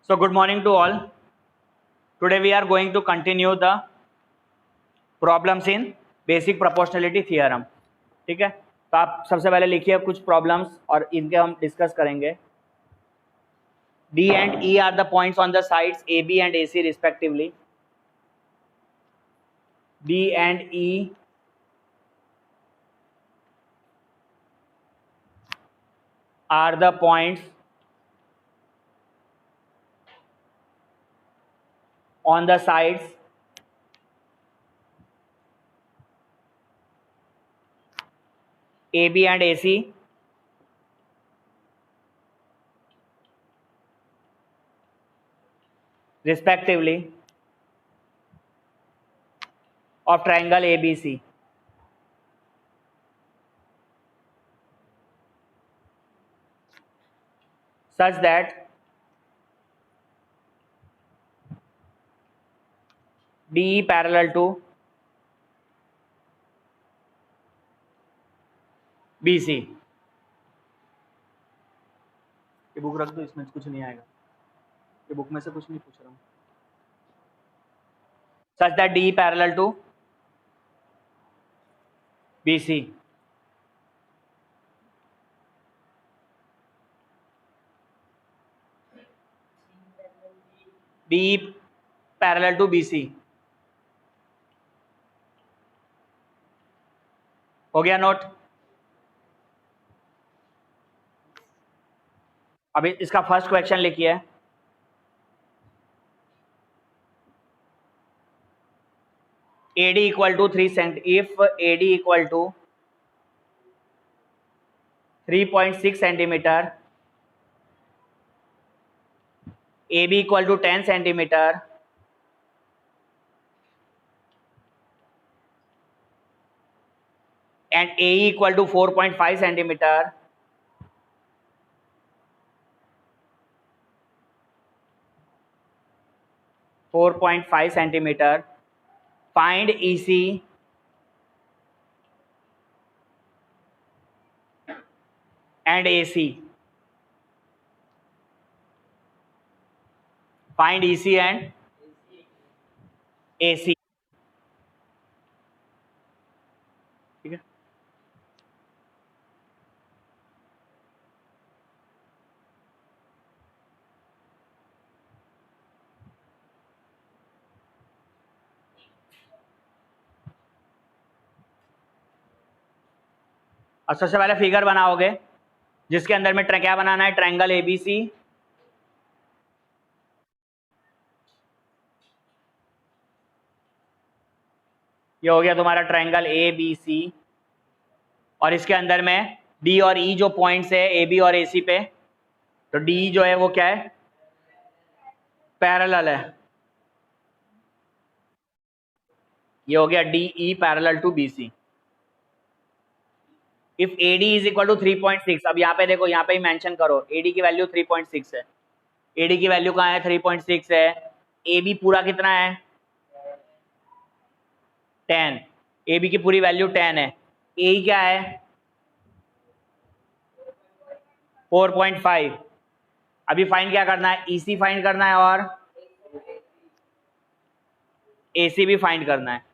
So good morning to all. Today we are going to continue the problems in basic proportionality theorem. ठीक है, तो आप सबसे पहले लिखिए कुछ प्रॉब्लम्स और इनके हम डिस्कस करेंगे. D and E are the points on the sides AB and AC respectively. D and E are the points on the sides AB and AC respectively of triangle ABC. Such that DE parallel to BC. ये book रख दो, इसमें कुछ नहीं आएगा. ये book में से कुछ नहीं पूछ रहा हूँ. Such that DE parallel to BC. DE parallel to BC. हो गया नोट. अभी इसका फर्स्ट क्वेश्चन लिखिए. AD equal to 3 cent. If AD equal to 3.6 centimeter, AB equal to 10 centimeter, and AE equal to 4.5 centimeter, find EC and AC. Find EC and AC. ठीक है. और सबसे पहले फिगर बनाओगे जिसके अंदर में क्या बनाना है, ट्रायंगल एबीसी ये हो गया तुम्हारा ट्रायंगल एबीसी. और इसके अंदर में डी और ई जो पॉइंट्स है ए बी और ए सी पे, तो डी जो है वो क्या है, पैरेलल है. ये हो गया D E parallel to B C. If A D is equal to 3.6, अब यहाँ पे देखो, यहाँ पे ही मेंशन करो ए डी की वैल्यू 3.6 है. ए डी की वैल्यू कहाँ है, 3.6 है. ए बी पूरा कितना है, 10. ए बी की पूरी वैल्यू 10 है. ए क्या है, 4.5. अभी फाइंड क्या करना है, ईसी फाइंड करना है और एसी भी फाइंड करना है.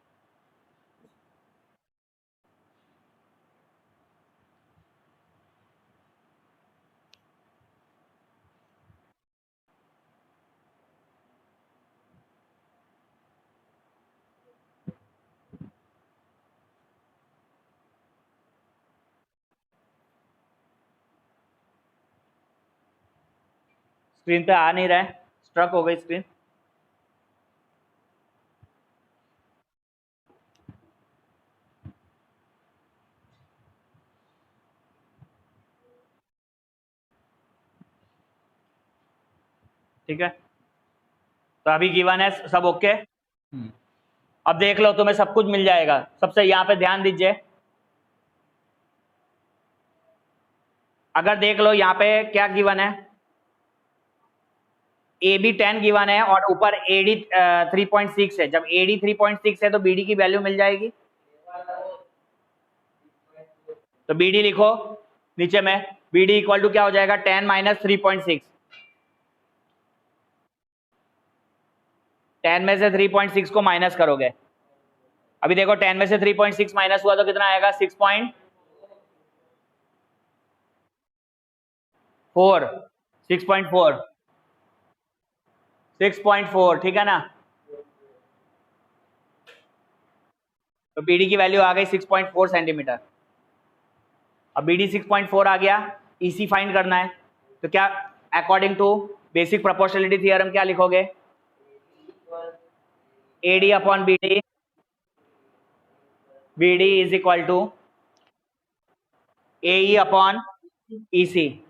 स्क्रीन पे आ नहीं रहा है, स्ट्रक हो गई स्क्रीन. ठीक है, तो अभी गिवन है सब ओके. अब देख लो, तुम्हें सब कुछ मिल जाएगा. सबसे यहाँ पे ध्यान दीजिए, अगर देख लो यहाँ पे क्या गिवन है, ए बी 10 गिवन है और ऊपर ए डी 3.6 है. जब ए डी 3.6 है तो बी डी की वैल्यू मिल जाएगी. तो बी डी लिखो नीचे में, बी डी इक्वल टू क्या हो जाएगा, 10 माइनस 3.6. 10 में से 3.6 को माइनस करोगे, अभी देखो 10 में से 3.6 माइनस हुआ तो कितना आएगा? 6.4 6.4 6.4, ठीक है ना? तो बीडी की वैल्यू आ गई 6.4 सेंटीमीटर। अब बीडी 6.4 आ गया, ईसी फाइंड करना है, तो क्या according to basic proportionality theorem क्या लिखोगे? AD upon BD, BD is equal to AE upon EC,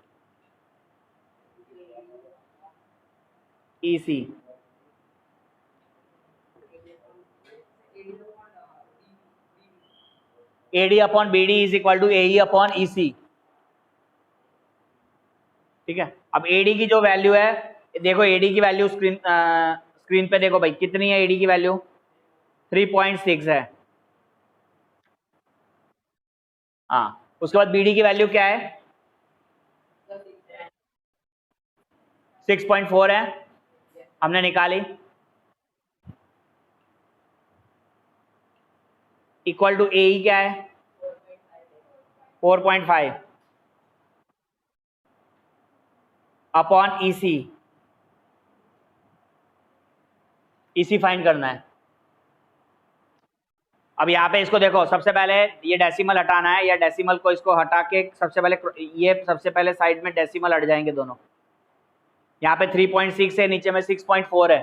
EC AD upon BD is equal to AE upon EC, ठीक है। अब एडी की जो वैल्यू है, देखो एडी की वैल्यू स्क्रीन पे देखो भाई, कितनी है एडी की वैल्यू? 3.6 है। हाँ, उसके बाद बीडी की वैल्यू क्या है? 6.4 है, हमने निकाली, इक्वल टू एई क्या है? 4.5 अपॉन ईसी, ईसी फाइंड करना है। अब यहाँ पे इसको देखो, सबसे पहले ये डेसिमल हटाना है, या डेसिमल को इसको हटा के सबसे पहले साइड में डेसिमल हट जाएंगे दोनों। यहाँ पे 3.6 है, नीचे में 6.4 है।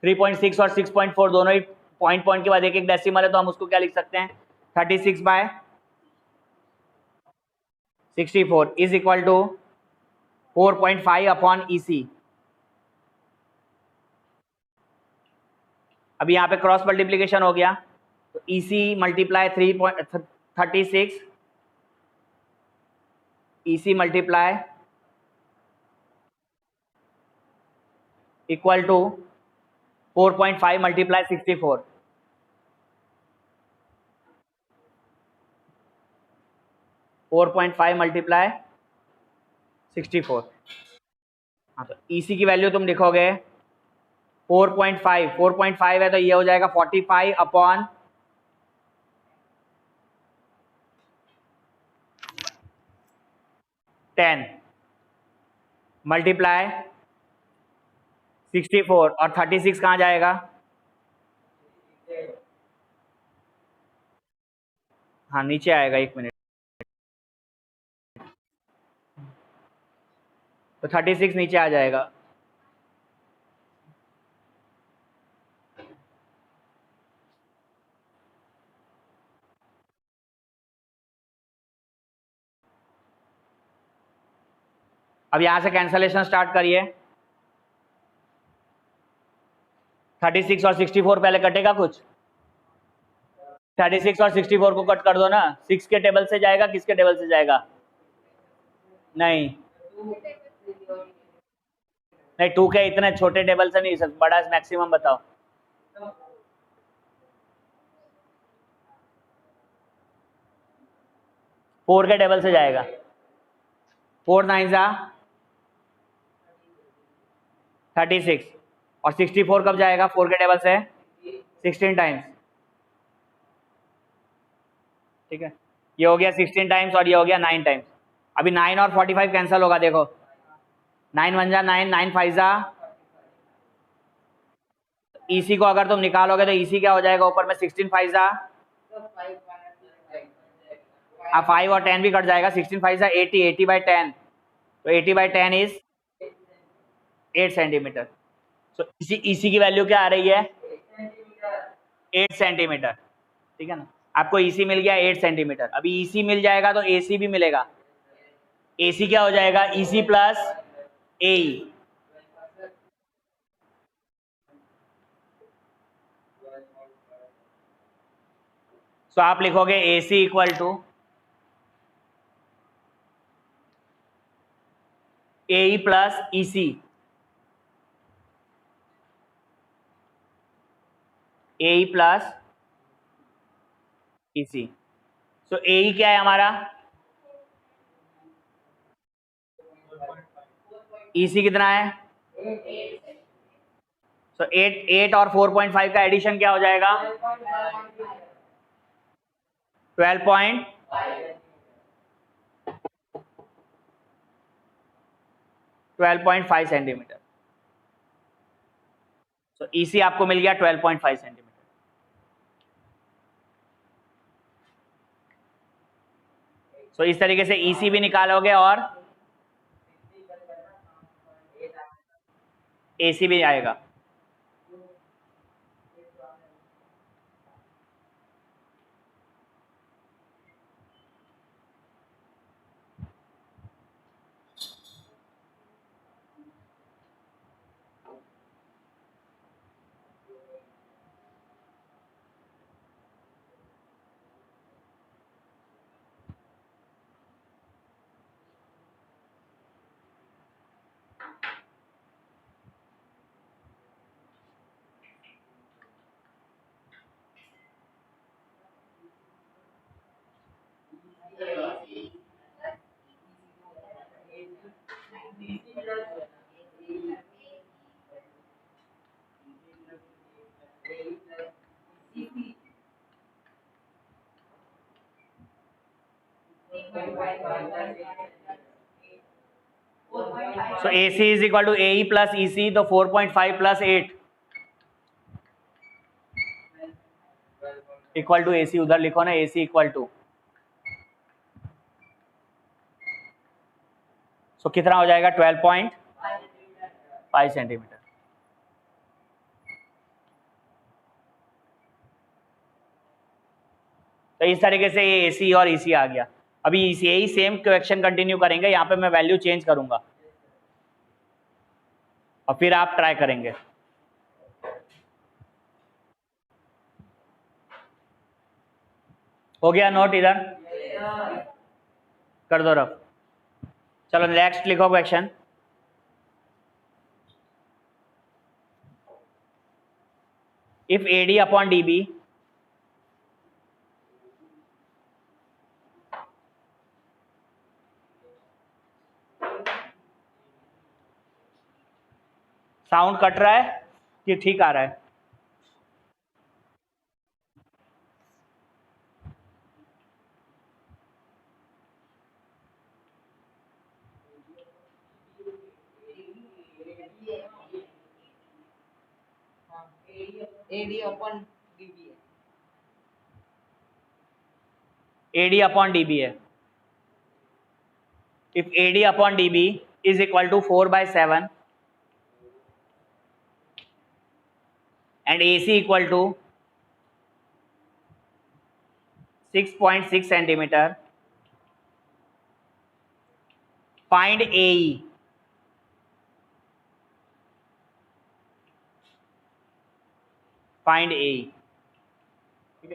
3.6 और 6.4 दोनों ही पॉइंट के बाद एक एक डेसिमल है, तो हम उसको क्या लिख सकते हैं? 36/64 is equal to 4.5 upon EC. अभी यहाँ पे क्रॉस मल्टीप्लीकेशन हो गया, तो EC multiply 36, EC multiply equal to 4.5 multiply 64, 4.5 multiply 64। हाँ, तो ईसी की वैल्यू तुम लिखोगे 4.5 है, तो ये हो जाएगा 45 अपॉन 10 मल्टीप्लाई 64, और 36 कहाँ जाएगा? हाँ, नीचे आएगा, 1 मिनट। तो 36 नीचे आ जाएगा। अब यहां से कैंसलेशन स्टार्ट करिए। 36 और 64 पहले कटेगा कुछ? 36 और 64 को कट कर दो ना। 6 के टेबल से जाएगा, किसके टेबल से जाएगा? नहीं नहीं, 2 के इतने छोटे टेबल से नहीं, सर बड़ा मैक्सिमम बताओ। फोर के टेबल से जाएगा। 4 9 जा 36, और 64 कब जाएगा 4 के टेबल से? 16 टाइम्स, ठीक है। ये हो गया 16 टाइम्स, और ये हो गया 9 टाइम्स। अभी 9 और 45 कैंसिल होगा, देखो 9 1 जा 9, 9 5 जा। ईसी को अगर तुम निकालोगे तो ईसी क्या हो जाएगा? ऊपर में 16 5 जा, 5 और 10 भी कट जाएगा। 16 5 जा 80, 80/10, तो 80/10 इज 8 सेंटीमीटर। तो ईसी की वैल्यू क्या आ रही है? 8 सेंटीमीटर, ठीक है ना। आपको ईसी मिल गया 8 सेंटीमीटर। अभी ईसी मिल जाएगा तो एसी भी मिलेगा। एसी क्या हो जाएगा? EC plus AE. तो आप लिखोगे AC equal to AE plus EC, AE plus EC. So AE क्या है हमारा? ईसी कितना है? सो 8 और 4.5 का एडिशन क्या हो जाएगा? 12.5 सेंटीमीटर। सो ईसी आपको मिल गया 12.5 सेंटीमीटर। सो इस तरीके से ईसी भी निकालोगे और एसी भी आएगा। So AC is equal to AE plus EC, तो 4.5 plus 8 इक्वल टू AC, उधर लिखो ना AC इक्वल टू, सो कितना हो जाएगा? 12.5 सेंटीमीटर। तो इस तरीके से ये AC और EC आ गया। अभी यही सेम क्वेश्चन कंटिन्यू करेंगे, यहाँ पे मैं वैल्यू चेंज करूंगा और फिर आप ट्राई करेंगे। हो गया नोट? इधर कर दो रफ। चलो नेक्स्ट लिखो question. If AD upon DB sound cut रहा है कि ठीक आ रहा है? AD upon DB है। AD upon DB है। If AD upon DB is equal to 4/7 and AC equal to 6.6 centimeter, find AE. Find AE.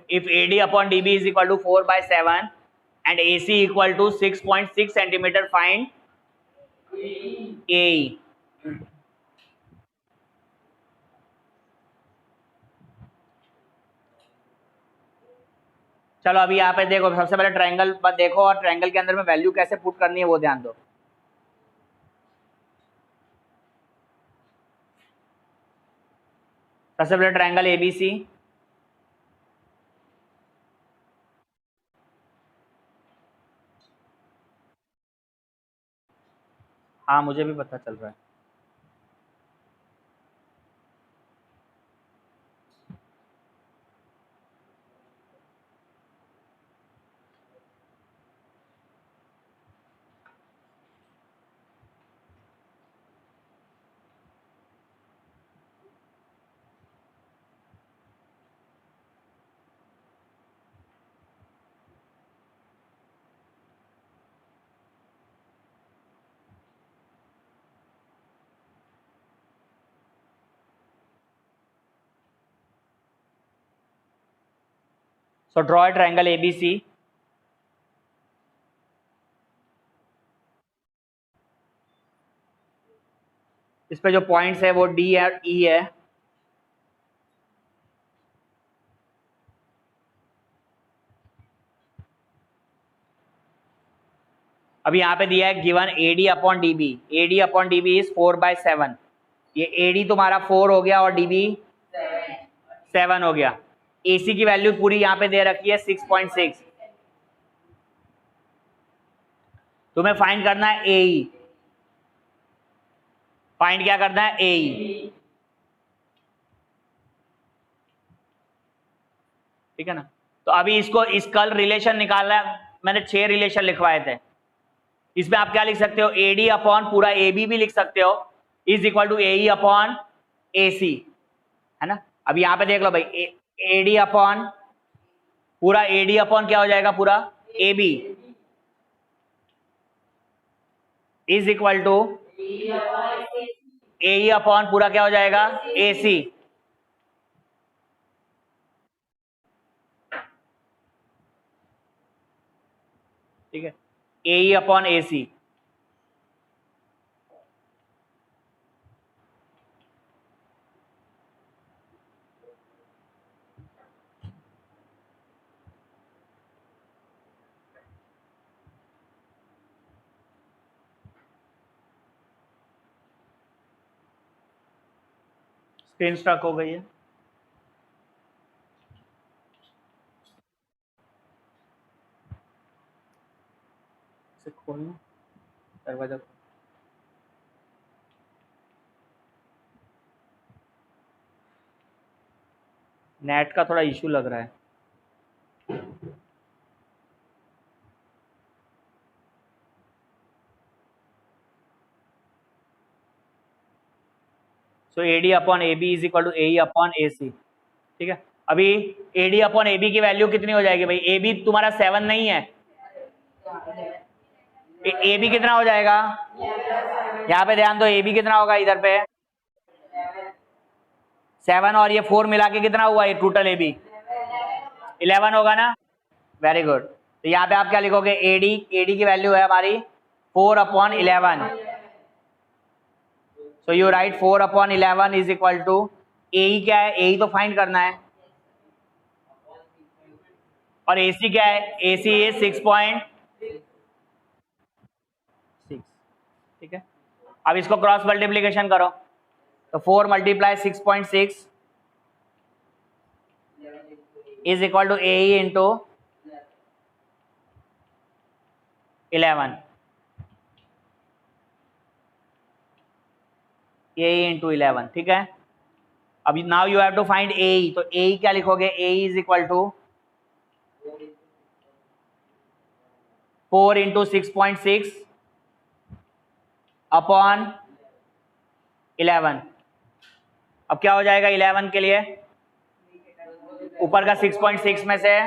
If AD upon DB is equal to 4/7 and AC equal to 6.6 centimeter, find AE. चलो अभी यहाँ पे देखो, सबसे पहले triangle पर देखो और ट्रायंगल के अंदर में वैल्यू कैसे पुट करनी है वो ध्यान दो। सबसे पहले ट्रायंगल ABC, हाँ मुझे भी पता चल रहा है। So draw a triangle ABC. इस पे जो पॉइंट्स है वो D और E है। अभी यहाँ पे दिया है given AD upon DB। AD upon DB is 4/7, ये AD तुम्हारा 4 हो गया और DB 7 हो गया। AC की वैल्यू पूरी यहाँ पे दे रखी है 6.6। तुम्हें फाइंड करना है AE। फाइंड क्या करना है? AE। ठीक है ना। तो अभी इसको इस कल रिलेशन निकालना है। मैंने 6 रिलेशन लिखवाए थे। इसमें आप क्या लिख सकते हो? AD अपॉन पूरा AB भी लिख सकते हो, is equal to AE upon AC, है ना। अब यहाँ पे देख लो भाई, AD अपॉन पूरा AD अपॉन क्या हो जाएगा? पूरा AB is equal to AE upon पूरा क्या हो जाएगा? AC। ठीक है, AE upon AC। Screen struck हो गई है। इसे खोलना, दरवाजा। नेट का थोड़ा इशू लग रहा है। So AD upon AB is equal to AE upon AC। ठीक है, अभी AD अपॉन AB की वैल्यू कितनी हो जाएगी भाई? AB तुम्हारा 7 नहीं है, AB कितना हो जाएगा? यहाँ पे ध्यान दो, AB कितना होगा इधर पे? 7 और ये 4 मिला के कितना हुआ ये टोटल? AB 11 होगा ना। Very good. तो यहाँ पे आप क्या लिखोगे? AD की वैल्यू है हमारी 4 upon 11। So you write 4 upon 11 is equal to AE क्या है? AE तो फाइंड करना है। और AC क्या है? AC is 6.6। ठीक है, अब इसको क्रॉस मल्टीप्लीकेशन करो, तो 4 multiply 6.6 is equal to AE into 11, AE into 11। ठीक है, अभी now you have to find AE। तो AE क्या लिखोगे? AE is equal to 4 into 6.6 upon 11। अब क्या हो जाएगा 11 के लिए? ऊपर का 6.6 में से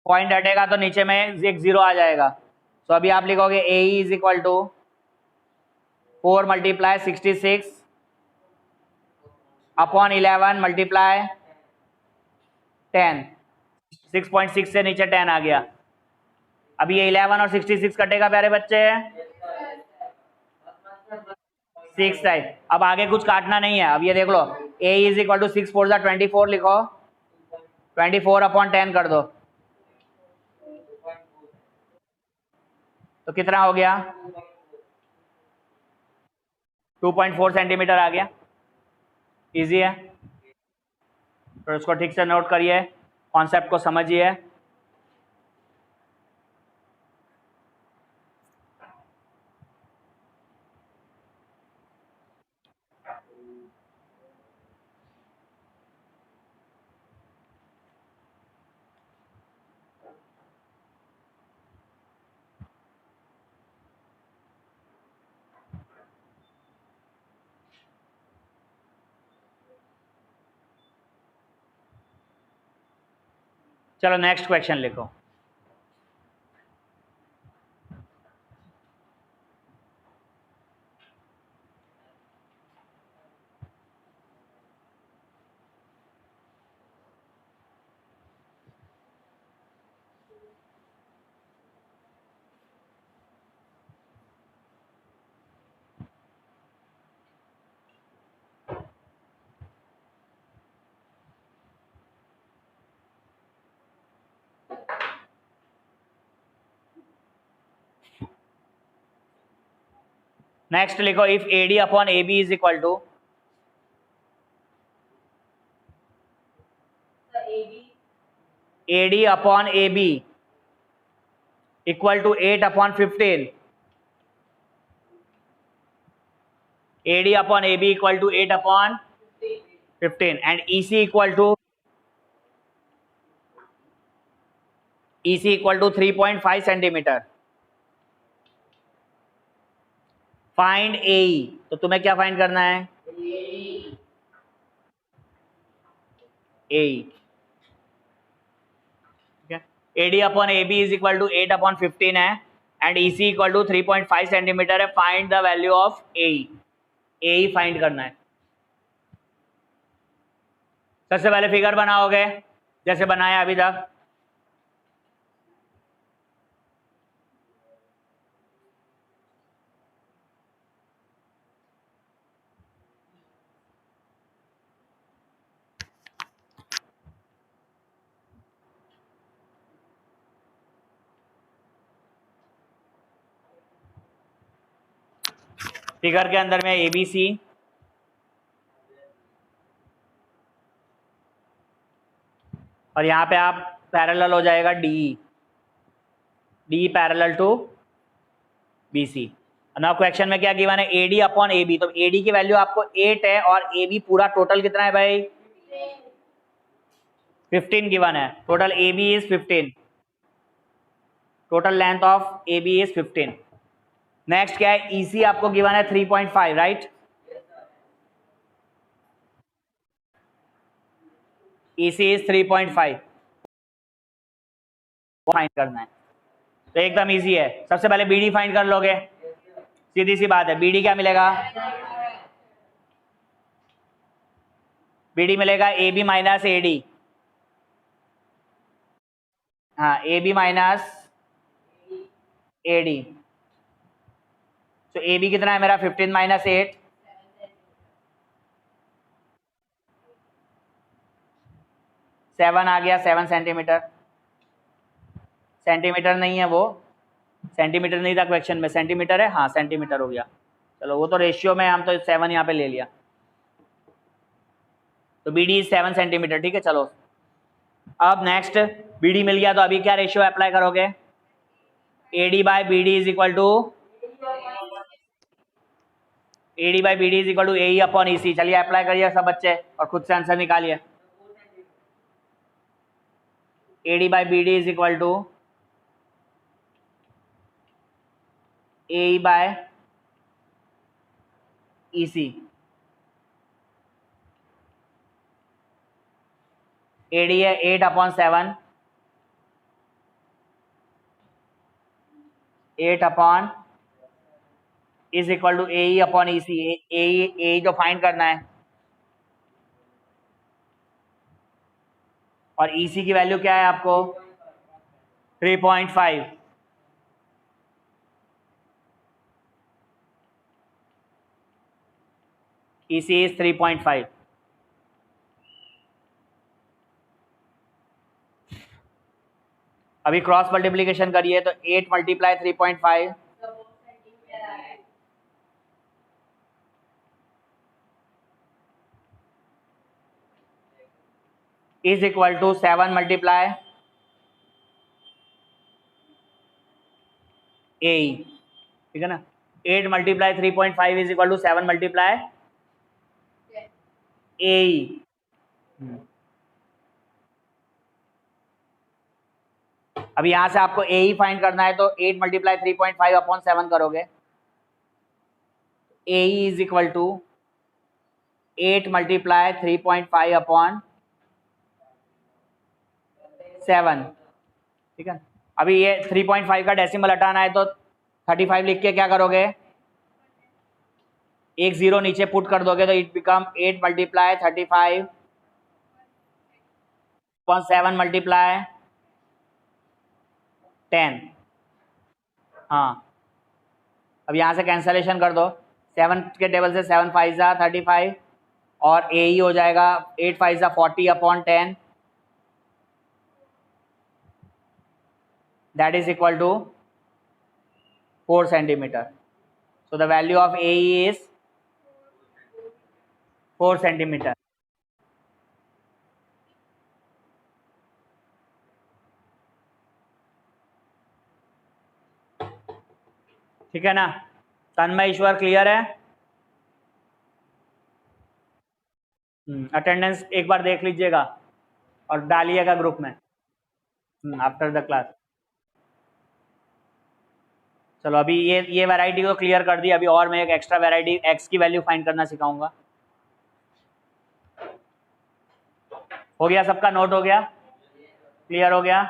पॉइंट हटेगा तो नीचे में एक 0 आ जाएगा। तो अभी आप लिखोगे AE is equal to 4 multiply 66 upon 11 multiply 10। 6.6 से नीचे 10 आ गया। अभी ये 11 और 66 कटेगा प्यारे बच्चे, 6 टाइप। अब आगे कुछ काटना नहीं है। अब ये देख लो, A इज इक्वल टू 6 4 24 लिखो, 24 अपॉन 10 कर दो, तो कितना हो गया? 2.4 सेंटीमीटर आ गया। इजी है, तो इसको ठीक से नोट करिए, कॉन्सेप्ट को समझिए। चलो नेक्स्ट क्वेश्चन लिखो। नेक्स्ट लिखो if A D upon A B is equal to A D upon A B equal to 8 upon 15, A D upon A B equal to 8 upon 15 and EC equal to 3.5 centimetre. Find AE. तो तुम्हें क्या find करना है? AE. ठीक है. AD upon AB is equal to 8 upon 15 है and EC equal to 3.5 centimeter है. Find the value of AE. AE find करना है. सबसे पहले फिगर बनाओगे जैसे बनाया अभी तक. फिगर के अंदर में ABC और यहाँ पे आप पैरेलल हो जाएगा DE parallel to BC. Now question में क्या गिवन है? AD upon AB. तो AD की वैल्यू आपको 8 है और AB पूरा टोटल कितना है भाई? 15 गिवन है. Total AB is 15. Total length of AB is 15. Next क्या है? EC आपको गिवन है 3.5, राइट? EC इज 3.5 फाइंड करना है. तो एकदम इजी है. सबसे पहले BD फाइंड कर लोगे. सीधी सी बात है. BD क्या मिलेगा? BD मिलेगा AB माइनस AD. हाँ, AB माइनस AD. तो AB कितना है मेरा? 15 माइनस 8, 7 आ गया. 7 सेंटीमीटर. सेंटीमीटर नहीं है वो, सेंटीमीटर नहीं था क्वेश्चन में. सेंटीमीटर है. हाँ, सेंटीमीटर हो गया. चलो वो तो रेशियो में, हम तो 7 यहाँ पे ले लिया. तो BD 7 सेंटीमीटर. ठीक है. चलो अब नेक्स्ट BD मिल गया तो अभी क्या रेशियो अप्लाई करोगे? AD by BD is equal to AE upon EC. चलिए अप्लाई करिए सब बच्चे और खुद से आंसर निकालिए. AD by BD is equal to AE by EC. AD है 8 upon 7, 8 upon is equal to AE upon EC. AE जो फाइंड करना है और EC की वैल्यू क्या है आपको? 3.5. EC is 3.5. अभी क्रॉस मल्टीप्लीकेशन करिए तो 8 multiply 3.5 is equal to 7 multiply AE. ठीक है ना? 8 multiply 3.5 is equal to 7 multiply AE. अब यहां से आपको AE फाइंड करना है तो 8 मल्टीप्लाई 3.5 अपॉन 7 करोगे. AE is equal to 8 multiply 3.5 upon 7. ठीक है. अभी ये 3.5 का डेसिमल हटाना है तो 35 लिख के क्या करोगे? एक जीरो नीचे पुट कर दोगे तो it become 8 multiply 35 upon 7 multiply 10. हाँ, अब यहाँ से कैंसलेशन कर दो. 7 के टेबल से 7 5 जा 35 और AE हो जाएगा 8 5 जा 40 upon 10. That is equal to 4 centimetre. So the value of AE is 4 centimeter. ठीक है ना? तन्मय, ईश्वर, क्लियर है? अटेंडेंस एक बार देख लीजिएगा और डालिएगा ग्रुप में आफ्टर द क्लास। चलो अभी ये वैरायटी को क्लियर कर दी। अभी और मैं एक एक्स्ट्रा वैरायटी एक्स की वैल्यू फाइंड करना सिखाऊंगा। हो गया सबका? नोट हो गया? क्लियर हो गया?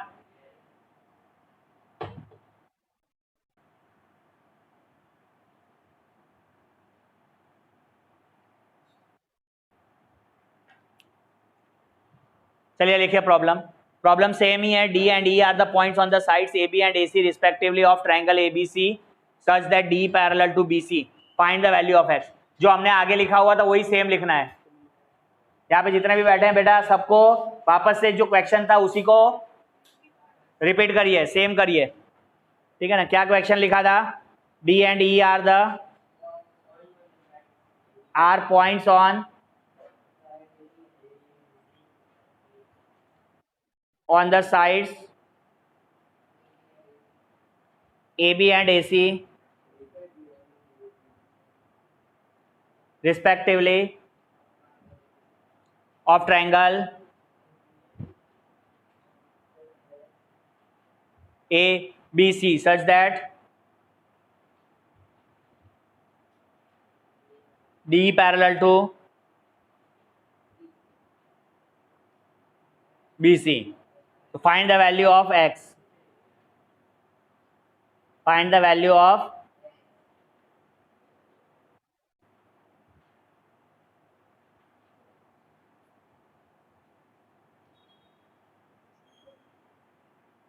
चलिए लिखिए प्रॉब्लम। प्रॉब्लम सेम ही है। D and E are the points on the sides A B and A C respectively of triangle A B C such that D parallel to B C. Find the value of x. जो हमने आगे लिखा हुआ था वही same लिखना है। यहाँ पे जितने भी बैठे हैं बेटा, सबको वापस से जो क्वेश्चन था उसी को रिपीट करिए, सेम करिए, ठीक है ना? क्या क्वेश्चन लिखा था? D and E are points on the sides AB and AC respectively of triangle ABC such that D parallel to BC. So find the value of x. Find the value of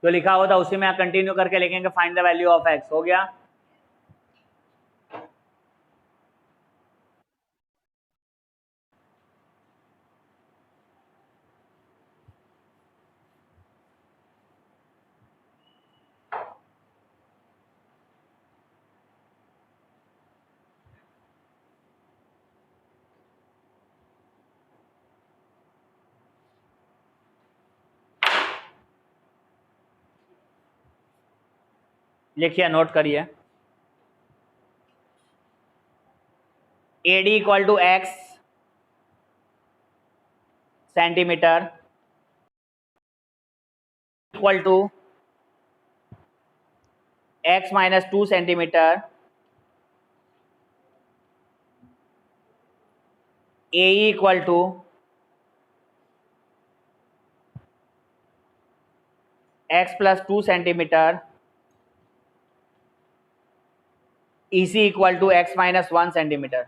जो लिखा हुआ था उसी में आप continue करके लिखेंगे find the value of x. हो गया? लिखिए, नोट करिए। AD equal to x centimetre equal to x minus 2 centimetre AE equal to x plus 2 centimetre EC equal to x minus 1 centimetre.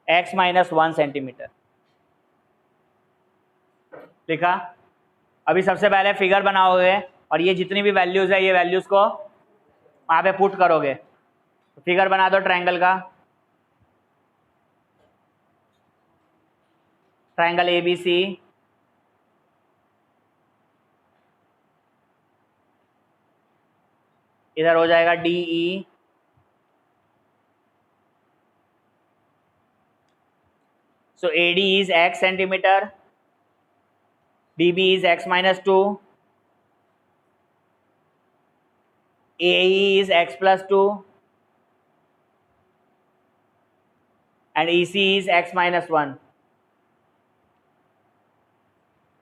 x minus 1 centimetre लिखा। अभी सबसे पहले फिगर बनाओगे और ये जितनी भी वैल्यूज है ये वैल्यूज को वहां पे पुट करोगे। तो फिगर बना दो ट्रायंगल का। ट्रायंगल ABC इधर हो जाएगा DE so AD is x centimeter, DB is x minus 2, AE is x plus 2 and EC is x minus 1।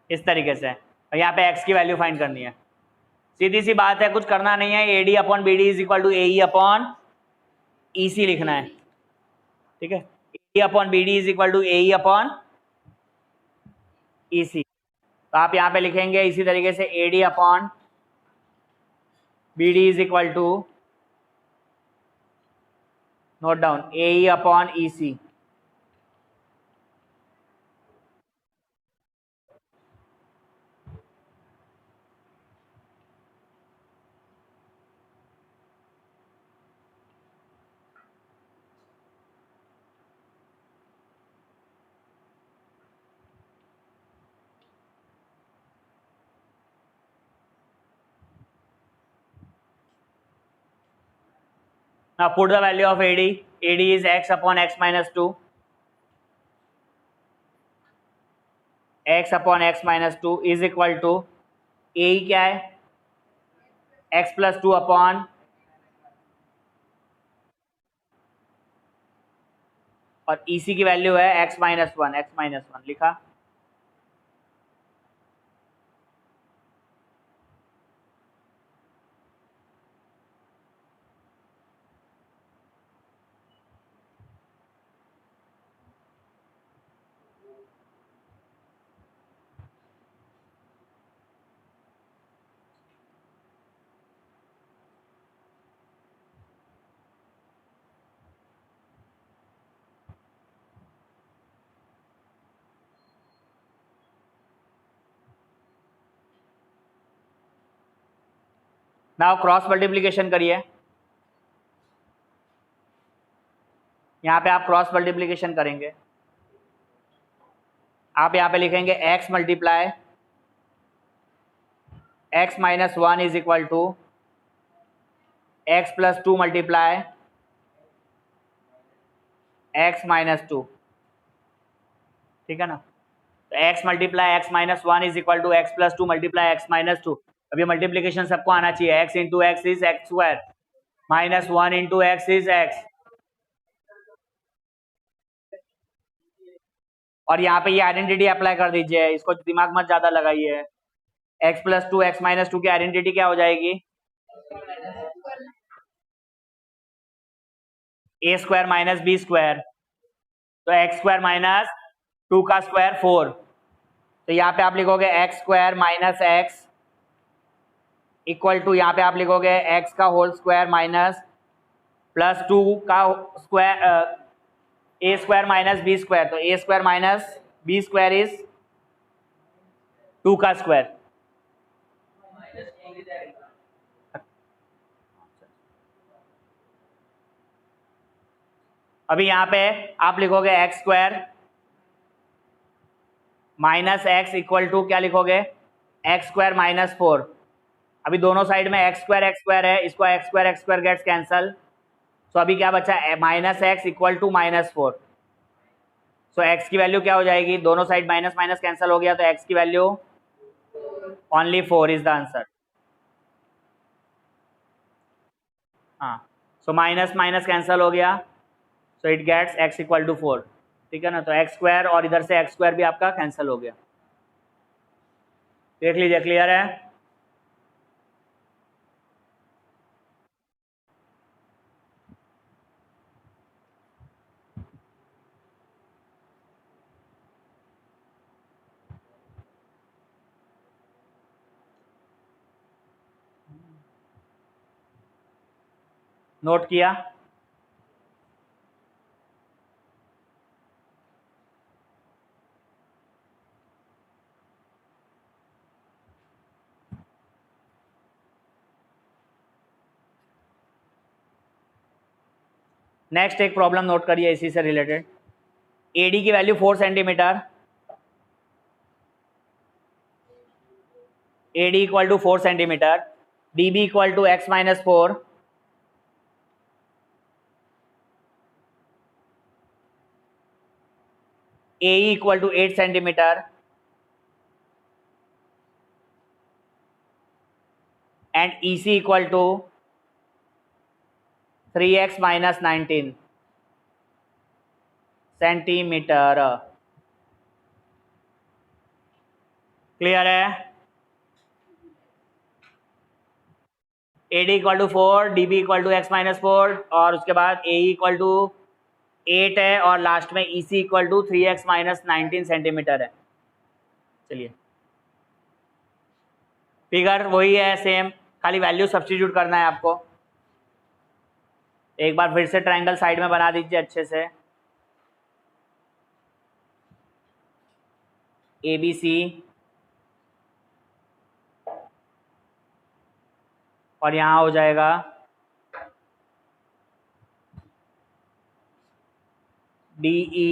इस तरीके से। और यहाँ पे x की वैल्यू फाइंड करनी है। सीधी सी बात है, कुछ करना नहीं है। AD upon BD is equal to AE upon EC लिखना है, ठीक है? AD upon BD is equal to AE upon EC। तो आप यहाँ पे लिखेंगे इसी तरीके से AD upon BD is equal to, note down, AE upon EC। Now put the value of AD. AD is x upon x minus 2. X upon x minus 2 is equal to AE क्या है, x plus 2 upon और EC की value है x minus 1 लिखा. Now cross multiplication करिए. यहाँ पे आप क्रॉस मल्टीप्लीकेशन करेंगे. आप यहाँ पे लिखेंगे x multiply x minus 1 is equal to x plus 2 multiply x minus 2. ठीक है ना. तो x multiply x minus 1 is equal to x plus 2 multiply x minus 2. अब ये मल्टीप्लीकेशन सबको आना चाहिए. x into x is x square minus 1 into x is x. और यहाँ पे ये आइडेंटिटी अप्लाई कर दीजिए. इसको दिमाग मत ज्यादा लगाइए. x प्लस 2 x माइनस 2 की आइडेंटिटी क्या हो जाएगी, a square minus b square. तो x स्क्वायर माइनस 2 का स्क्वायर 4. तो यहाँ पे आप लिखोगे x square minus x equal to, यहाँ पे आप लिखोगे x का होल स्क्वायर माइनस प्लस 2 का square a square minus b square. तो a square minus b square is 2 का स्क्वायर. अभी यहाँ पे आप लिखोगे x square minus x equal to क्या लिखोगे, एक्स स्क्वायर माइनस 4. अभी दोनों साइड में एक्स स्क्वायर है, इसको x square gets cancel. So अभी क्या बचा, minus x equal to minus 4. So x की वैल्यू क्या हो जाएगी, दोनों साइड माइनस माइनस कैंसिल हो गया, तो एक्स की value only 4 is the answer. हाँ, सो माइनस माइनस कैंसिल हो गया, so it gets x equal to 4. ठीक है ना. तो एक्स स्क्वायर और इधर से एक्स स्क्वायर भी आपका कैंसिल हो गया. देख लीजिए, क्लियर है. नोट किया. नेक्स्ट एक प्रॉब्लम नोट करिए इसी से रिलेटेड. एडी की value 4 centimetre, AD equal to 4 centimetre, DB equal to x minus 4, AE equal to 8 centimetre and EC equal to 3x minus 19 centimetre. Clear है. AD equal to 4, DB equal to x minus 4 और उसके बाद AE equal to 8 है और last में EC equal to 3x minus 19 centimetre है. चलिए, figure वही है सेम, खाली वैल्यू सब्स्टिट्यूट करना है आपको. एक बार फिर से ट्रायंगल साइड में बना दीजिए अच्छे से. ABC और यहाँ हो जाएगा DE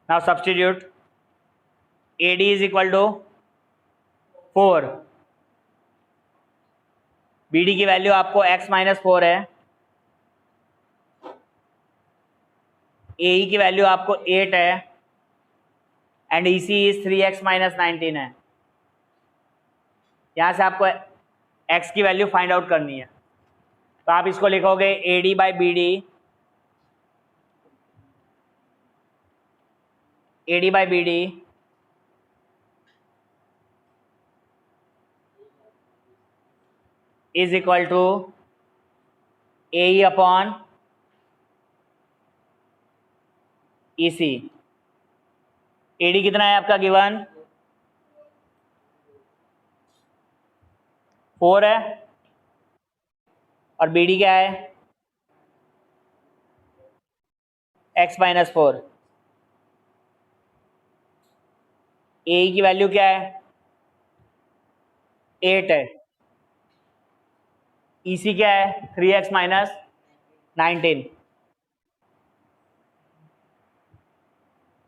now substitute AD is equal to 4, BD की वैल्यू आपको x माइनस 4 है, AE की वैल्यू आपको 8 है, and EC is 3x minus 19 है। यहां से आपको x की वैल्यू फाइंड आउट करनी है, तो आप इसको लिखोगे AD by BD, AD by BD is equal to AE upon EC। AD कितना है आपका गिवन 4 है, और BD क्या है x माइनस 4। AE की वैल्यू क्या है 8 है, EC क्या है 3x माइनस 19।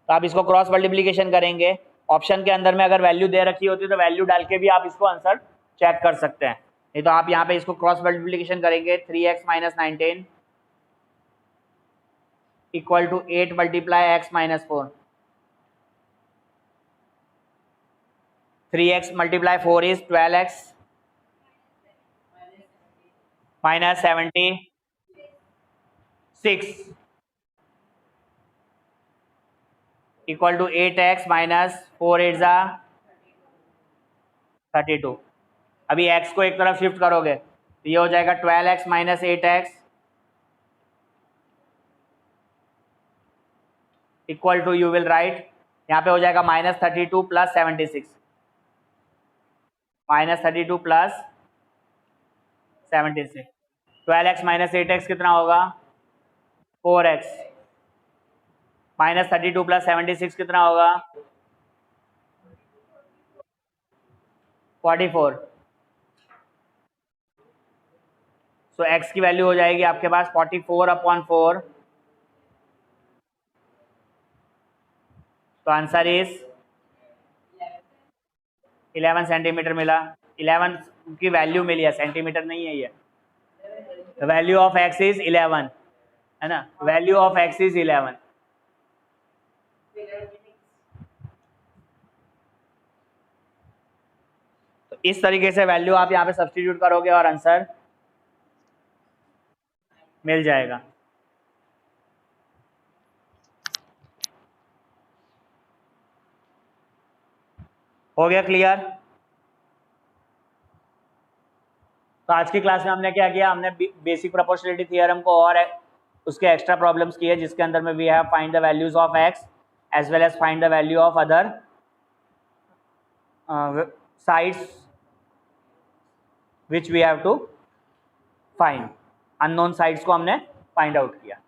तो आप इसको क्रॉस मल्टीप्लीकेशन करेंगे, ऑप्शन के अंदर में अगर वैल्यू दे रखी होती है तो वैल्यू डाल के भी आप इसको आंसर चेक कर सकते हैं, नहीं तो आप यहाँ पे इसको क्रॉस मल्टीप्लीकेशन करेंगे 3x minus 19 equal to 8 multiply x minus 4, 3x multiply 4 is 12x minus 76 equal to 8x minus 4 8 जा 32। अभी x को एक तरफ शिफ्ट करोगे तो ये हो जाएगा 12x minus 8x equal to you will write, यहाँ पे हो जाएगा minus 32 plus 76, minus 32 plus 76, 12x minus 8x कितना होगा 4x, माइनस 32 प्लस 76 कितना होगा 44। सो x की वैल्यू हो जाएगी आपके पास 44 अपॉन 4, तो आंसर इज 11 सेंटीमीटर मिला। 11 की वैल्यू मिली है, सेंटीमीटर नहीं है ये। वैल्यू ऑफ x इज 11 है ना, वैल्यू ऑफ x इज 11। तो इस तरीके से वैल्यू आप यहाँ पे सब्स्टिट्यूट करोगे और आंसर मिल जाएगा। हो गया क्लियर? तो आज की क्लास में हमने क्या किया, हमने बेसिक प्रोपोर्शनलिटी थ्योरम को और उसके एक्स्ट्रा प्रॉब्लम्स किए, जिसके अंदर में we have find the values of x as well as find the value of other sides which we have to find. Unknown sides को हमने फाइंड आउट किया।